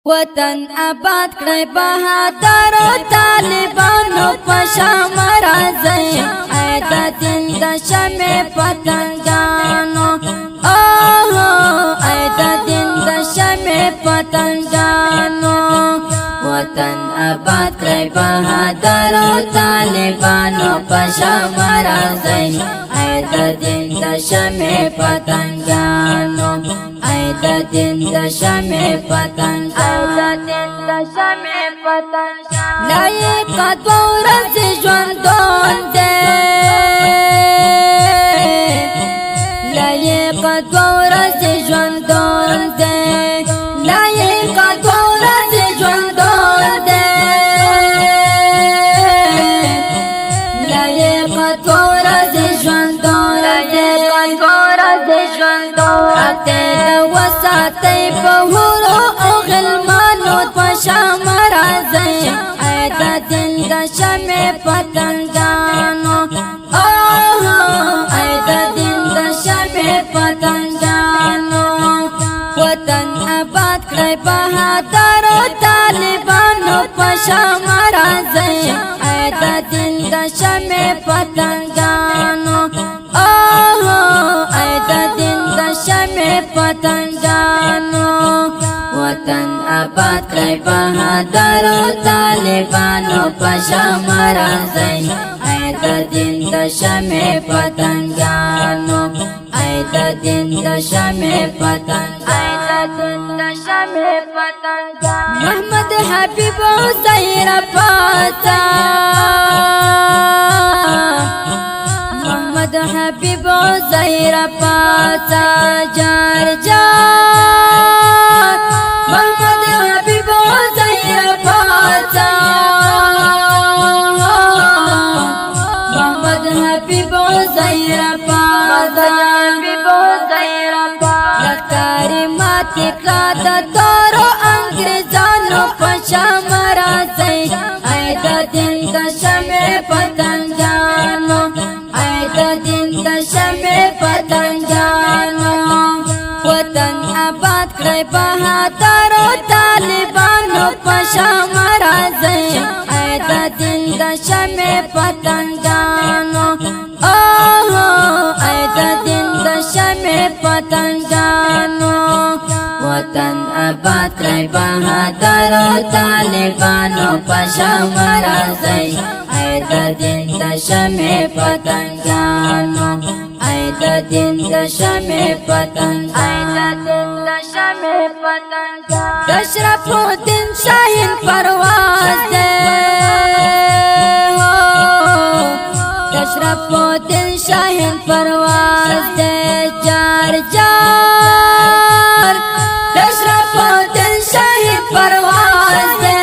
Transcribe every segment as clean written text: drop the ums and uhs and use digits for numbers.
وطن آباد کړی بهادرو طالبانو په شام راځي اې د دین د شمع پتنګانو اې د دین د شمع پتنګانو وطن آباد کړی بهادرو طالبانو په شام راځي اې د دین د شمع پتنګانو اې د دین د شمع پتنګانو لایق دو ورځې ژوندون دی لایق دو ورځې ژوندون دی لایق دو ورځې ژوندون دی لایق دو ورځې ژوندون دی اته وساتې په هورو او غلمانو په شام راځي اې د دین د شمع پتنګانو اې د دین د شمع پتنګانو وطن آباد کړی بهادرو طالبانو په شام راځي اې د دین د شمع پتنګانو اې د دین د شمع پتنګانو وطن آباد کړی بهادرو طالبانو په شام راځي اې د دین د شمع پتنګانو اې د دین د شمع پتنګانو محمد حبیب زهیر پاتا محمد حبیب زهیر پاتا جار جار محمد حبیب زهیر پاتا محمد حبیب زهیر پاتا لکاری ماتی کا د تورو انگریزانو په شام راځي اې د دین د شمع پتنګانو اې د دین د شمع پتنګانو وطن آباد کړی بهادرو طالبانو په شام راځي اې د دین د شمع پتنګانو اې د دین د شمع پتنګانو وطن آباد کړی بهادرو طالبانو په شام راځي اې د دین د شمع پتنګانو اې د دین د شمع پتنګانو اشرف الدین شاهین پرواز دی اشرف الدین شاهین پرواز دی جار جار اشرف الدین شاهین پرواز دی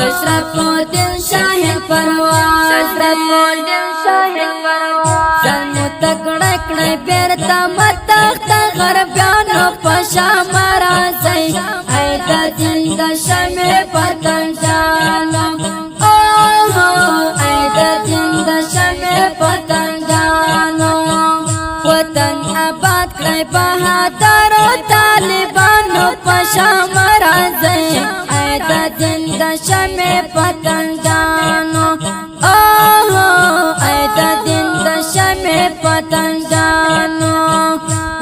اشرف الدین شاهین پرواز زمو تکړه کړه بیرته متخت غربیانو په شام راځي اې د دین د شمع پتنګانو اې د دین د شمع پتنګانو وطن آباد کړی بهادرو طالبانو په شام راځي اې د دین د شمع پتنګانو اې د دین د شمع پتنګانو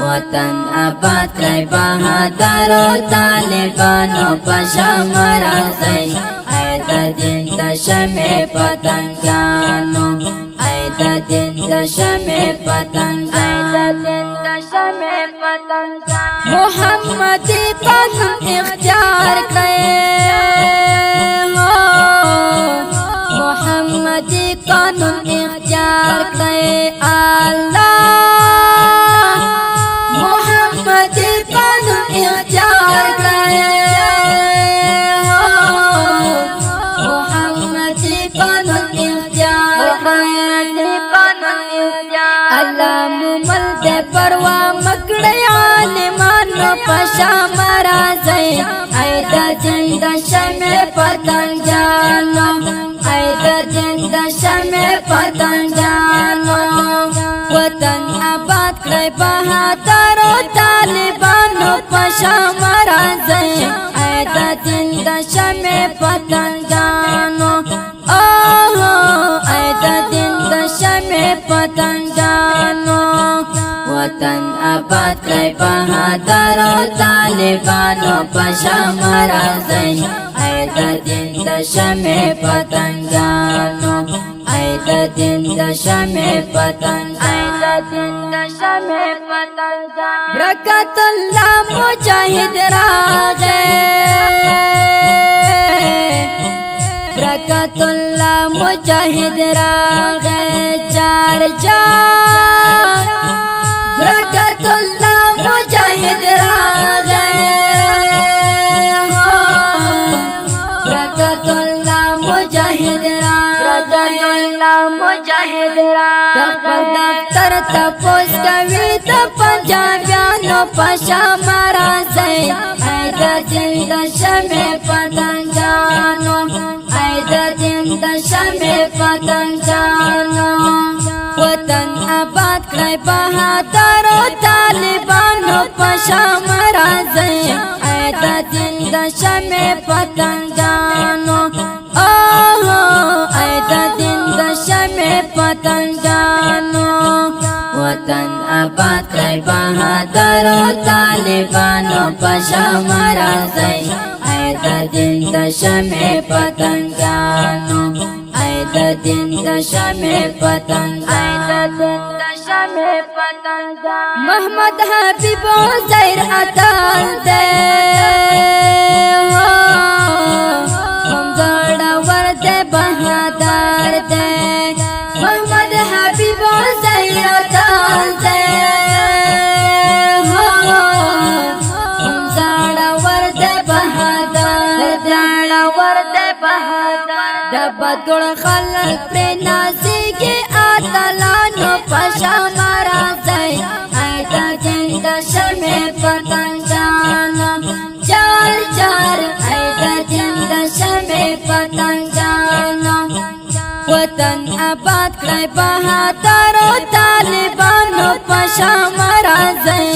وطن آباد کړی بهادرو طالبانو په شام راځي اې د دین د شمع پتنګانو اې د دین د شمع پتنګانو محمدي قانون اختیار کړی محمدي قانون اختیار کړی الله محمدي قانون اختیار کړی محمدي قانون اختیار کړی الله مومل دې پروا مکړی عالمانو په شام راځي اې د دین د شمع پتنګانو اې د دین د شمع پتنګانو وطن آباد کړی بهادرو طالبانو پشام راځي اې د دین د شمع پتنګانو اې د دین د شمع پتنګانو وطن آباد کړئ بهادر طالبانو پشام راځي اې د دین د شمع پتنګانو اې د دین د شمع پتنګانو برکت الله مجاهد راغے برکت الله مجاهد راغے چار جان برکت الله مجاهد راغے برکت الله مجاهد دفتر تپوس کوي د پنجابیانو پشام راځي اې د دین د شمع پتنګانو اې د دین د شمع پتنګانو وطن آباد کړئ بهادر طالبانو پشام راځي اې د دین د شمع پتنګانو اې د دین د شمع پتنګانو وطن آباد کړئ بهادر طالبانو پشام راځي اې د دین د شمع پتنګانو اې د دین د شمع پتنګانو محمد حبیب زیر اتل دے بہادر دے محمد حبیب زیر اتل دے بدګړ خلک پر نازيږي اتلانو پشام راځي اې د دین د شمع پتنګانو چار چار اې د دین د شمع پتنګانو وطن آباد کړئ بهادر طالبانو پشام راځي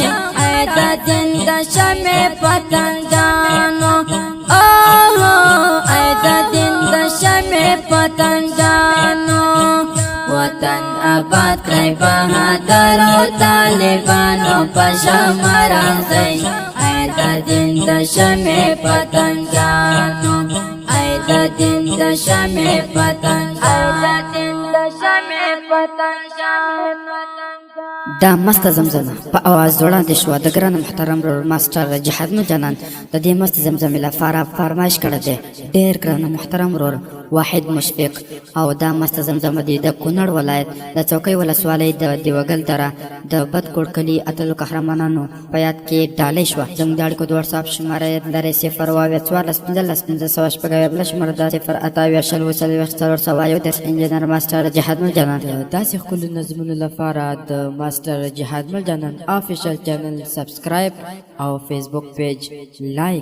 اې د دین د شمع پتنګانو اې د دین د شمع پتنګانو وطن آباد کړئ بهادر طالبانو پشام راځي اې د دین د شمع پتنګانو اې د دین د شمع پتنګانو دا مست زمزمه په اواز وړاندې شوه د ګران محترم رور ماسټر جهاد مل جانان د دې مست زمزمې لپاره فرمایش کړی دی ډېر ګران محترم رور واحد مشفق او دا مست زمزمه دی د کونړ ولایت د چوکۍ ولسوالۍ د دیوګل دره د بدکوټ کلي اتلو قهرمانانو په یاد کې ډالۍ شوه زموږ د اړیکو د وټساپ شماره لرئ 0 انجینر ماسټر جهاد مل جانان داسې ښکلو نظمونو لپاره د ماسټر جهاد مل جانان آفیشل چینل سبسکرایب او فیسبوک پیج لایک